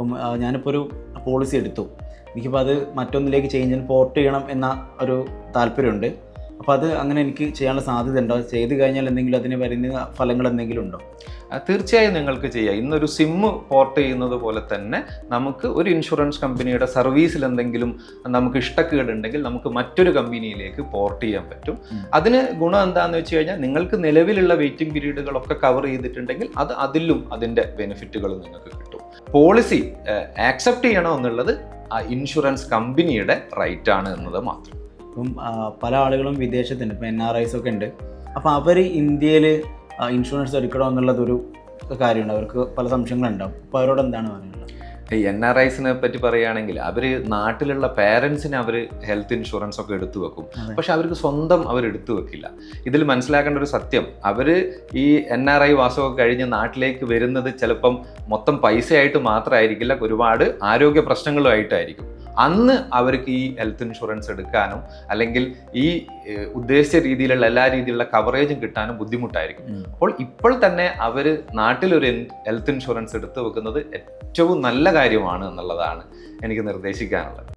അപ്പം ഞാനിപ്പോൾ ഒരു പോളിസി എടുത്തു, എനിക്കിപ്പോൾ അത് മറ്റൊന്നിലേക്ക് പോർട്ട് ചെയ്യണം എന്ന ഒരു താല്പര്യമുണ്ട്. അപ്പോൾ അത് അങ്ങനെ എനിക്ക് ചെയ്യാനുള്ള സാധ്യത ഉണ്ടോ? ചെയ്ത് കഴിഞ്ഞാൽ എന്തെങ്കിലും അതിന് വരുന്ന ഫലങ്ങൾ എന്തെങ്കിലും ഉണ്ടോ? തീർച്ചയായും നിങ്ങൾക്ക് ചെയ്യാം. ഇന്നൊരു സിമ്മ് പോർട്ട് ചെയ്യുന്നത് പോലെ തന്നെ നമുക്ക് ഒരു ഇൻഷുറൻസ് കമ്പനിയുടെ സർവീസിൽ എന്തെങ്കിലും നമുക്ക് ഇഷ്ടക്കേടുണ്ടെങ്കിൽ നമുക്ക് മറ്റൊരു കമ്പനിയിലേക്ക് പോർട്ട് ചെയ്യാൻ പറ്റും. അതിന് ഗുണം എന്താണെന്ന് വെച്ച് കഴിഞ്ഞാൽ നിങ്ങൾക്ക് നിലവിലുള്ള വെയിറ്റിംഗ് പീരീഡുകളൊക്കെ കവർ ചെയ്തിട്ടുണ്ടെങ്കിൽ അതിലും അതിൻ്റെ ബെനിഫിറ്റുകൾ നിങ്ങൾക്ക് കിട്ടും. പോളിസി ആക്സെപ്റ്റ് ചെയ്യണം എന്നുള്ളത് ആ ഇൻഷുറൻസ് കമ്പനിയുടെ റൈറ്റ് ആണ് എന്നത് മാത്രം. ഇപ്പം പല ആളുകളും വിദേശത്തുണ്ട്, ഇപ്പം NRIs ഒക്കെ ഉണ്ട്. അപ്പോൾ അവർ ഇന്ത്യയിൽ ഇൻഷുറൻസ് എടുക്കണോ എന്നുള്ളതൊരു കാര്യമുണ്ട്, അവർക്ക് പല സംശയങ്ങളുണ്ടാവും. അപ്പോൾ അവരോട് എന്താണ് പറയുന്നത്? ഈ NRIസിനെ പറ്റി പറയുകയാണെങ്കിൽ അവർ നാട്ടിലുള്ള പേരൻസിന് അവർ ഹെൽത്ത് ഇൻഷുറൻസ് ഒക്കെ എടുത്തു വെക്കും, പക്ഷെ അവർക്ക് സ്വന്തം അവർ എടുത്തു വെക്കില്ല. ഇതിൽ മനസ്സിലാക്കേണ്ട ഒരു സത്യം, അവർ ഈ NRI വാസമൊക്കെ കഴിഞ്ഞ് നാട്ടിലേക്ക് വരുന്നത് ചിലപ്പം മൊത്തം പൈസയായിട്ട് മാത്രമായിരിക്കില്ല, ഒരുപാട് ആരോഗ്യ പ്രശ്നങ്ങളുമായിട്ടായിരിക്കും. അന്ന് അവർക്ക് ഈ ഹെൽത്ത് ഇൻഷുറൻസ് എടുക്കാനും അല്ലെങ്കിൽ ഈ ഉദ്ദേശിച്ച രീതിയിലുള്ള എല്ലാ രീതിയിലുള്ള കവറേജും കിട്ടാനും ബുദ്ധിമുട്ടായിരിക്കും. അപ്പോൾ ഇപ്പോൾ തന്നെ അവർ നാട്ടിലൊരു ഹെൽത്ത് ഇൻഷുറൻസ് എടുത്തു വെക്കുന്നത് ഏറ്റവും നല്ല കാര്യമാണ് എന്നുള്ളതാണ് എനിക്ക് നിർദ്ദേശിക്കാനുള്ളത്.